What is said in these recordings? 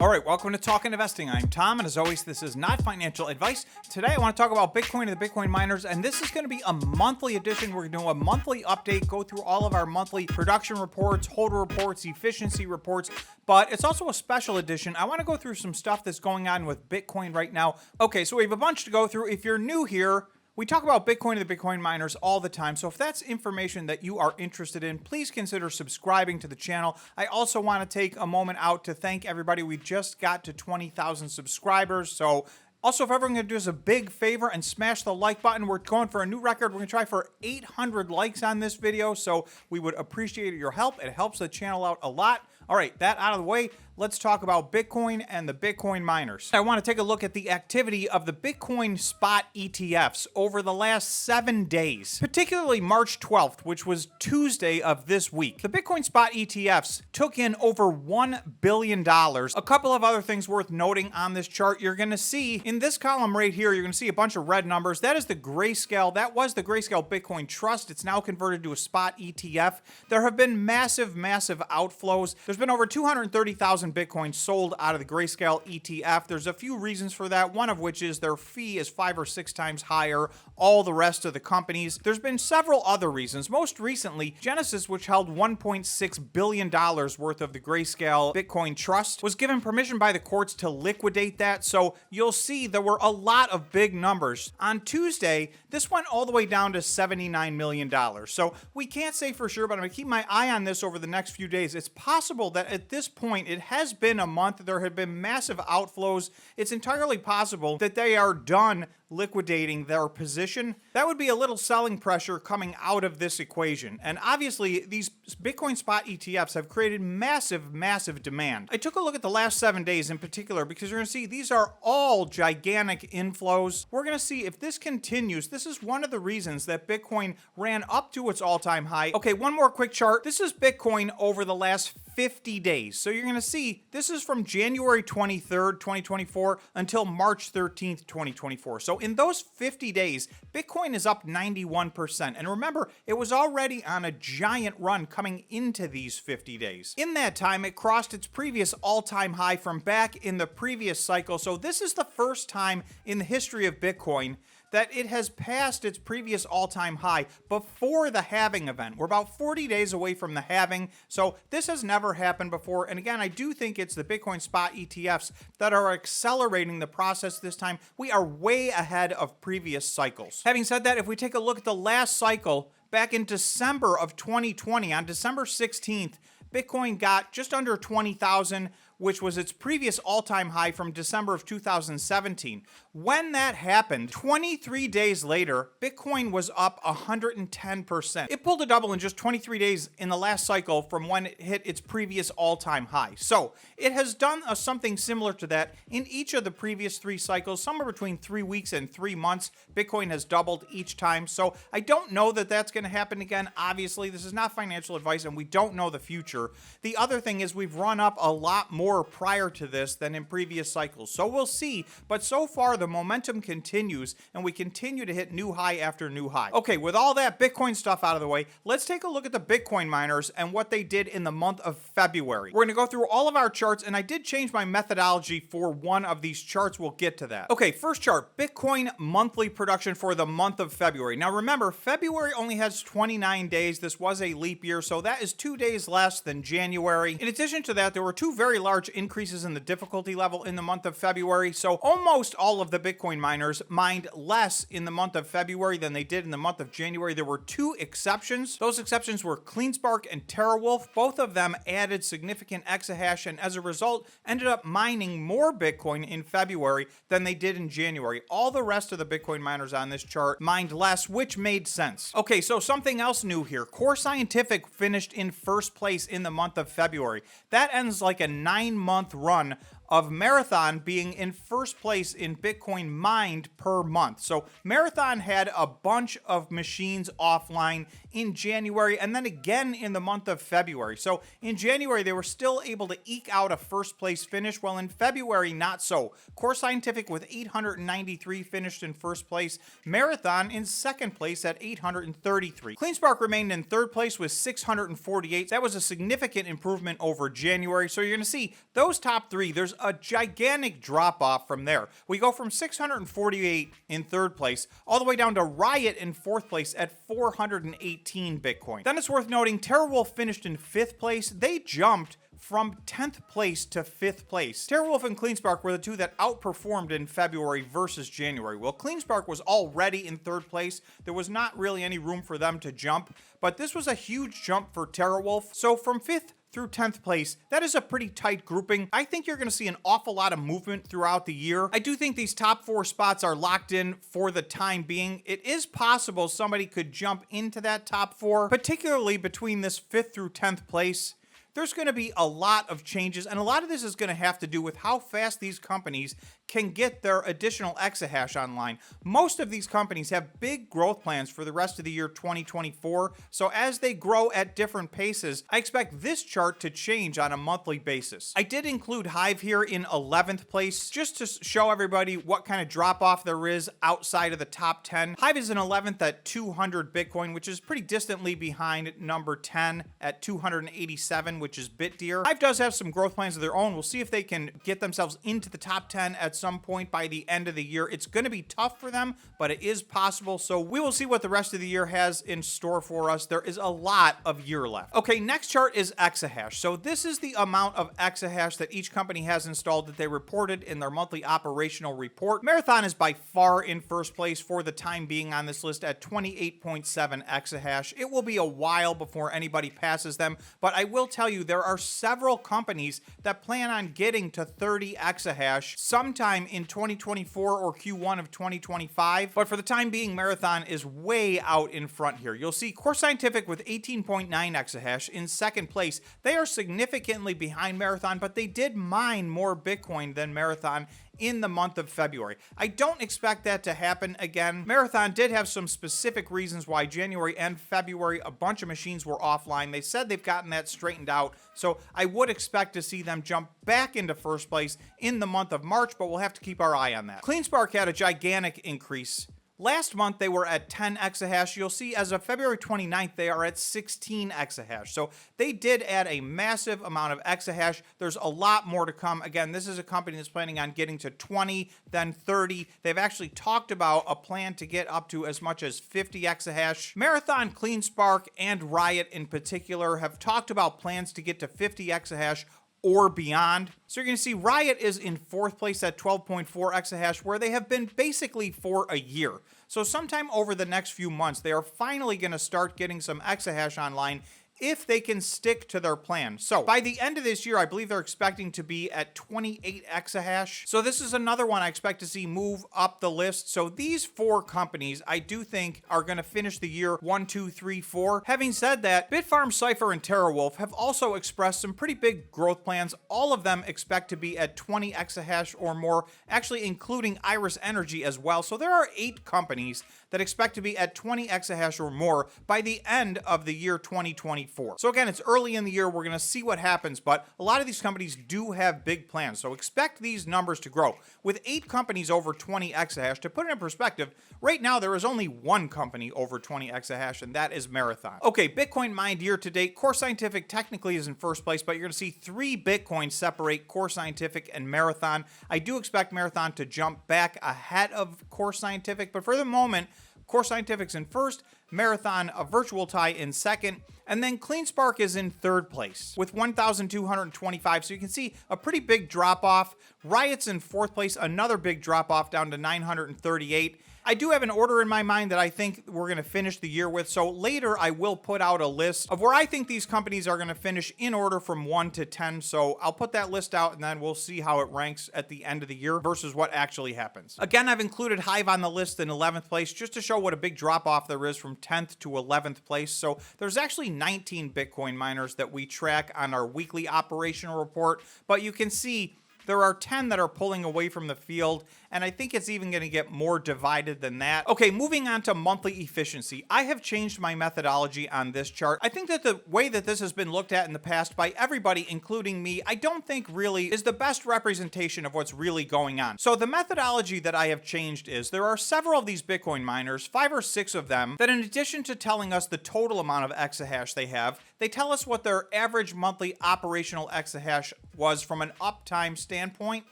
All right, welcome to Talking Investing. I'm Tom, and as always, this is not financial advice. Today, I want to talk about Bitcoin and the Bitcoin miners, and this is going to be a monthly edition. We're going to do a monthly update, go through all of our monthly production reports, HODL reports, efficiency reports, but it's also a special edition. I want to go through some stuff that's going on with Bitcoin right now. Okay, so we have a bunch to go through. If you're new here, we talk about Bitcoin and the Bitcoin miners all the time, so if that's information that you are interested in, please consider subscribing to the channel. I also want to take a moment out to thank everybody. We just got to 20,000 subscribers, so also, if everyone can do us a big favor and smash the like button, we're going for a new record. We're going to try for 800 likes on this video, so we would appreciate your help. It helps the channel out a lot. All right, that out of the way, let's talk about Bitcoin and the Bitcoin miners. I want to take a look at the activity of the Bitcoin spot ETFs over the last 7 days, particularly March 12th, which was Tuesday of this week. The Bitcoin spot ETFs took in over $1 billion. A couple of other things worth noting on this chart. You're going to see in this column right here, you're going to see a bunch of red numbers. That is the Grayscale. That was the Grayscale Bitcoin Trust. It's now converted to a spot ETF. There have been massive outflows. There's been over 230,000 Bitcoin sold out of the Grayscale ETF. There's a few reasons for that, one of which is their fee is 5 or 6 times higher, all the rest of the companies. There's been several other reasons. Most recently, Genesis, which held $1.6 billion worth of the Grayscale Bitcoin Trust, was given permission by the courts to liquidate that, so you'll see there were a lot of big numbers. On Tuesday, this went all the way down to $79 million, so we can't say for sure, but I'm going to keep my eye on this over the next few days. It's possible that at this point, it has been a month, there have been massive outflows. It's entirely possible that they are done liquidating their position. That would be a little selling pressure coming out of this equation. And obviously, these Bitcoin spot ETFs have created massive demand. I took a look at the last 7 days in particular because you're going to see these are all gigantic inflows. We're going to see if this continues. This is one of the reasons that Bitcoin ran up to its all-time high. Okay, one more quick chart. This is Bitcoin over the last 50 days. So you're going to see this is from January 23rd, 2024 until March 13th, 2024. So in those 50 days, Bitcoin is up 91%. And remember, it was already on a giant run coming into these 50 days. In that time, it crossed its previous all-time high from back in the previous cycle. So this is the first time in the history of Bitcoin that it has passed its previous all-time high before the halving event. We're about 40 days away from the halving, so this has never happened before. And again, I do think it's the Bitcoin spot ETFs that are accelerating the process this time. We are way ahead of previous cycles. Having said that, if we take a look at the last cycle, back in December of 2020, on December 16th, Bitcoin got just under 20,000, which was its previous all-time high from December of 2017. When that happened, 23 days later, Bitcoin was up 110%. It pulled a double in just 23 days in the last cycle from when it hit its previous all-time high. So it has done something similar to that in each of the previous 3 cycles, somewhere between 3 weeks and 3 months. Bitcoin has doubled each time. So I don't know that that's going to happen again. Obviously, this is not financial advice, and we don't know the future. The other thing is we've run up a lot more prior to this than in previous cycles. So we'll see, but so far the momentum continues and we continue to hit new high after new high. Okay, with all that Bitcoin stuff out of the way, let's take a look at the Bitcoin miners and what they did in the month of February. We're going to go through all of our charts, and I did change my methodology for one of these charts. We'll get to that. Okay, first chart, Bitcoin monthly production for the month of February. Now remember, February only has 29 days. This was a leap year, so that is 2 days less than January. In addition to that, there were 2 very large increases in the difficulty level in the month of February. So almost all of the Bitcoin miners mined less in the month of February than they did in the month of January. There were 2 exceptions. Those exceptions were CleanSpark and TeraWulf. Both of them added significant exahash and as a result ended up mining more Bitcoin in February than they did in January. All the rest of the Bitcoin miners on this chart mined less, which made sense. Okay, so something else new here. Core Scientific finished in first place in the month of February. That ends like a 9-month run of Marathon being in first place in Bitcoin mined per month. So Marathon had a bunch of machines offline in January and then again in the month of February. So in January, they were still able to eke out a first place finish, while in February, not so. Core Scientific with 893 finished in first place. Marathon in second place at 833. CleanSpark remained in third place with 648. That was a significant improvement over January. So you're going to see those top 3. There's a gigantic drop off from there. We go from 648 in third place all the way down to Riot in fourth place at 418 Bitcoin. Then it's worth noting TeraWulf finished in fifth place. They jumped from 10th place to 5th place. TeraWulf and Cleanspark were the two that outperformed in February versus January. Well, Cleanspark was already in third place. There was not really any room for them to jump, but this was a huge jump for TeraWulf. So from 5th through 10th place, that is a pretty tight grouping. I think you're going to see an awful lot of movement throughout the year. I do think these top 4 spots are locked in for the time being. It is possible somebody could jump into that top 4, particularly between this 5th through 10th place. There's going to be a lot of changes, and a lot of this is going to have to do with how fast these companies can get their additional exahash online. Most of these companies have big growth plans for the rest of the year 2024, so as they grow at different paces, I expect this chart to change on a monthly basis. I did include Hive here in 11th place, just to show everybody what kind of drop-off there is outside of the top 10. Hive is in 11th at 200 Bitcoin, which is pretty distantly behind number 10 at 287, which is BitDeer. Hive does have some growth plans of their own. We'll see if they can get themselves into the top 10 at some point by the end of the year. It's going to be tough for them, but it is possible. So we will see what the rest of the year has in store for us. There is a lot of year left. Okay, next chart is exahash. So this is the amount of exahash that each company has installed that they reported in their monthly operational report. Marathon is by far in first place for the time being on this list at 28.7 exahash. It will be a while before anybody passes them, but I will tell you there are several companies that plan on getting to 30 exahash sometime in 2024 or Q1 of 2025. But for the time being, Marathon is way out in front here. You'll see Core Scientific with 18.9 exahash in second place. They are significantly behind Marathon, but they did mine more Bitcoin than Marathon in the month of February. I don't expect that to happen again. Marathon did have some specific reasons why January and February a bunch of machines were offline. They said they've gotten that straightened out, so I would expect to see them jump back into first place in the month of March, but we'll have to keep our eye on that. Cleanspark had a gigantic increase. Last month, they were at 10 exahash. You'll see as of February 29th, they are at 16 exahash. So they did add a massive amount of exahash. There's a lot more to come. Again, this is a company that's planning on getting to 20, then 30. They've actually talked about a plan to get up to as much as 50 exahash. Marathon, Cleanspark, and Riot in particular have talked about plans to get to 50 exahash or beyond. So you're going to see Riot is in fourth place at 12.4 exahash, where they have been basically for a year. So sometime over the next few months, they are finally going to start getting some exahash online if they can stick to their plan. So by the end of this year, I believe they're expecting to be at 28 exahash. So this is another one I expect to see move up the list. So these 4 companies, I do think, are going to finish the year 1, 2, 3, 4. Having said that, Bitfarms, Cypher, and TeraWulf have also expressed some pretty big growth plans. All of them expect to be at 20 exahash or more, actually including Iris Energy as well. So there are 8 companies that expect to be at 20 exahash or more by the end of the year 2024. So again, it's early in the year. We're going to see what happens, but a lot of these companies do have big plans. So expect these numbers to grow. With 8 companies over 20 exahash, to put it in perspective, right now there is only 1 company over 20 exahash, and that is Marathon. Okay, Bitcoin mined year to date. Core Scientific technically is in first place, but you're going to see 3 Bitcoins separate Core Scientific and Marathon. I do expect Marathon to jump back ahead of Core Scientific, but for the moment, Core Scientific's in first, Marathon a virtual tie in second, and then Cleanspark is in third place with 1,225. So you can see a pretty big drop off. Riot's in fourth place, another big drop off down to 938. I do have an order in my mind that I think we're going to finish the year with. So later I will put out a list of where I think these companies are going to finish in order from 1 to 10. So I'll put that list out and then we'll see how it ranks at the end of the year versus what actually happens. Again, I've included Hive on the list in 11th place just to show what a big drop off there is from 10th to 11th place. So there's actually 19 Bitcoin miners that we track on our weekly operational report, but you can see there are 10 that are pulling away from the field, and I think it's even going to get more divided than that. Okay, moving on to monthly efficiency. I have changed my methodology on this chart. I think that the way that this has been looked at in the past by everybody, including me, I don't think really is the best representation of what's really going on. So the methodology that I have changed is there are several of these Bitcoin miners, 5 or 6 of them, that in addition to telling us the total amount of exahash they have, they tell us what their average monthly operational exahash was from an uptime standpoint.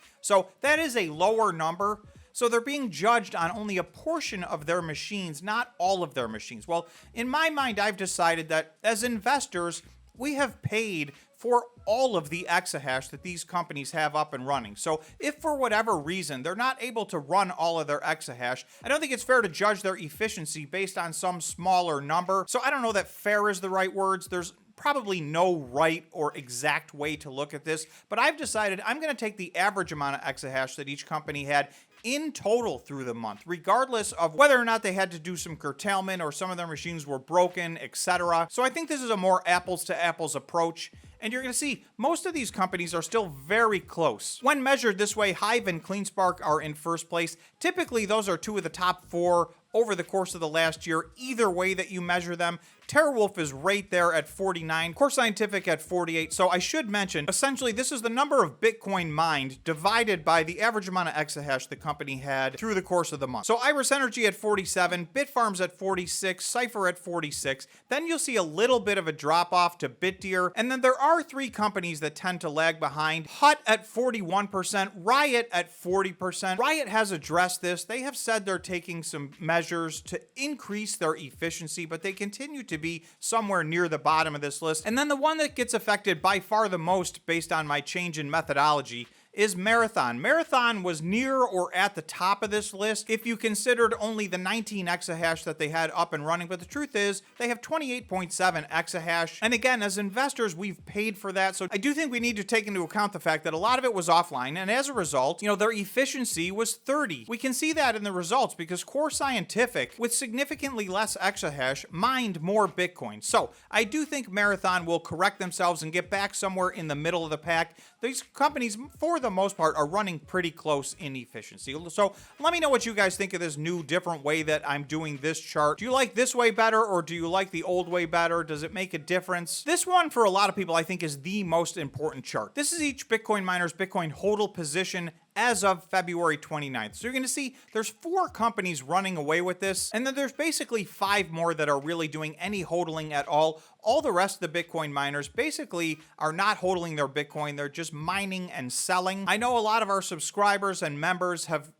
So that is a lower number. So they're being judged on only a portion of their machines, not all of their machines. Well, in my mind, I've decided that as investors, we have paid for all of the exahash that these companies have up and running. So if for whatever reason they're not able to run all of their exahash, I don't think it's fair to judge their efficiency based on some smaller number. So I don't know that fair is the right words. There's probably no right or exact way to look at this, but I've decided I'm going to take the average amount of exahash that each company had in total through the month, regardless of whether or not they had to do some curtailment or some of their machines were broken, etc. So I think this is a more apples to apples approach. And you're going to see most of these companies are still very close. When measured this way, Hive and CleanSpark are in first place. Typically, those are two of the top 4 over the course of the last year, either way that you measure them. TeraWulf is right there at 49, Core Scientific at 48. So I should mention, essentially, this is the number of Bitcoin mined divided by the average amount of exahash the company had through the course of the month. So Iris Energy at 47, Bitfarms at 46, Cypher at 46. Then you'll see a little bit of a drop off to Bitdeer. And then there are 3 companies that tend to lag behind. HUT at 41%, Riot at 40%. Riot has addressed this. They have said they're taking some measures to increase their efficiency, but they continue to be somewhere near the bottom of this list. And then the one that gets affected by far the most based on my change in methodology is Marathon. Marathon was near or at the top of this list if you considered only the 19 exahash that they had up and running, but the truth is they have 28.7 exahash. And again, as investors, we've paid for that. So I do think we need to take into account the fact that a lot of it was offline, and as a result, their efficiency was 30. We can see that in the results because Core Scientific, with significantly less exahash, mined more Bitcoin. So I do think Marathon will correct themselves and get back somewhere in the middle of the pack. These companies, for the most part, are running pretty close in efficiency. So let me know what you guys think of this new, different way that I'm doing this chart. Do you like this way better, or do you like the old way better? Does it make a difference? This one, for a lot of people, I think is the most important chart. This is each Bitcoin miner's Bitcoin HODL position as of February 29th. So you're going to see there's 4 companies running away with this, and then there's basically 5 more that are really doing any hodling at all. All the rest of the Bitcoin miners basically are not hodling their Bitcoin. They're just mining and selling. I know a lot of our subscribers and members have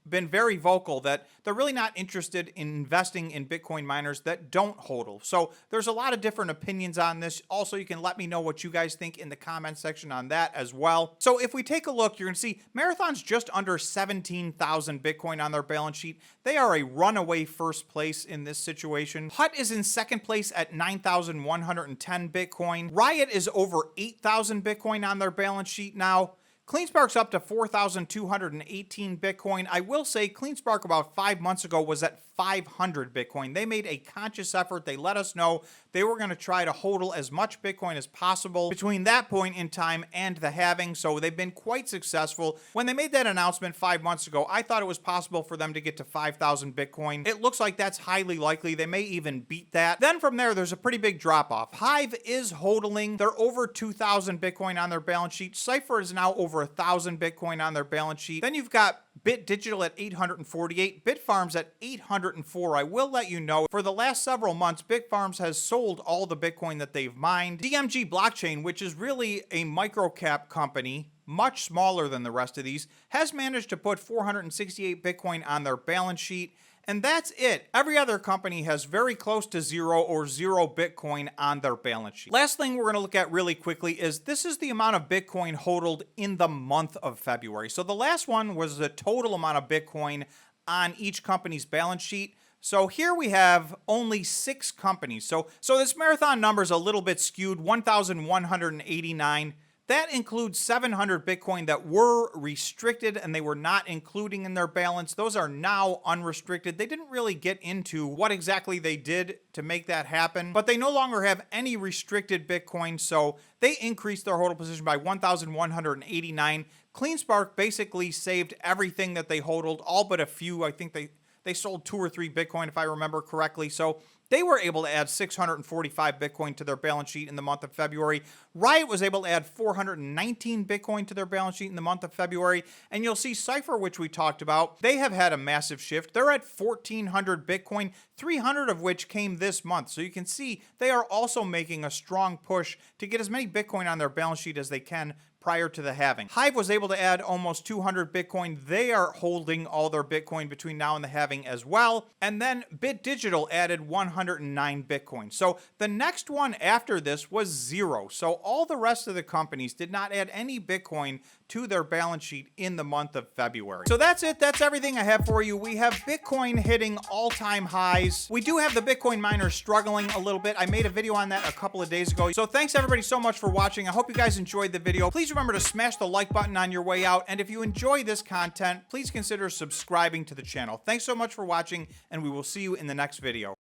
been very vocal that they're really not interested in investing in Bitcoin miners that don't hodl. So there's a lot of different opinions on this. Also, you can let me know what you guys think in the comment section on that as well. So if we take a look, you're going to see Marathon's just under 17,000 Bitcoin on their balance sheet. They are a runaway first place in this situation. HUT is in second place at 9,110 Bitcoin. Riot is over 8,000 Bitcoin on their balance sheet now. CleanSpark's up to 4,218 Bitcoin. I will say CleanSpark about 5 months ago was at 500 Bitcoin. They made a conscious effort. They let us know they were going to try to hodl as much Bitcoin as possible between that point in time and the halving. So they've been quite successful. When they made that announcement 5 months ago, I thought it was possible for them to get to 5,000 Bitcoin. It looks like that's highly likely. They may even beat that. Then from there, there's a pretty big drop off. Hive is hodling. They're over 2,000 Bitcoin on their balance sheet. Cypher is now over 1,000 Bitcoin on their balance sheet. Then you've got Bit Digital at 848, Bitfarms at 804. I will let you know, for the last several months, Bitfarms has sold all the Bitcoin that they've mined. DMG Blockchain, which is really a microcap company, much smaller than the rest of these, has managed to put 468 Bitcoin on their balance sheet. And that's it. Every other company has very close to 0 or 0 Bitcoin on their balance sheet. Last thing we're going to look at really quickly is this is the amount of Bitcoin hodled in the month of February. So the last one was the total amount of Bitcoin on each company's balance sheet. So here we have only 6 companies. So this Marathon number is a little bit skewed, 1,189. That includes 700 Bitcoin that were restricted and they were not including in their balance. Those are now unrestricted. They didn't really get into what exactly they did to make that happen, but they no longer have any restricted Bitcoin, so they increased their hodl position by 1,189. CleanSpark basically saved everything that they hodled, all but a few. I think they sold 2 or 3 Bitcoin, if I remember correctly. So They were able to add 645 Bitcoin to their balance sheet in the month of February. Riot was able to add 419 Bitcoin to their balance sheet in the month of February. And you'll see Cypher, which we talked about, they have had a massive shift. They're at 1,400 Bitcoin, 300 of which came this month. So you can see they are also making a strong push to get as many Bitcoin on their balance sheet as they can prior to the halving. Hive was able to add almost 200 Bitcoin. They are holding all their Bitcoin between now and the halving as well. And then Bit Digital added 109 Bitcoin. So the next one after this was 0. So all the rest of the companies did not add any Bitcoin to their balance sheet in the month of February. So that's it. That's everything I have for you. We have Bitcoin hitting all-time highs. We do have the Bitcoin miners struggling a little bit. I made a video on that a couple of days ago. So thanks everybody so much for watching. I hope you guys enjoyed the video. Please remember to smash the like button on your way out. And if you enjoy this content, please consider subscribing to the channel. Thanks so much for watching, and we will see you in the next video.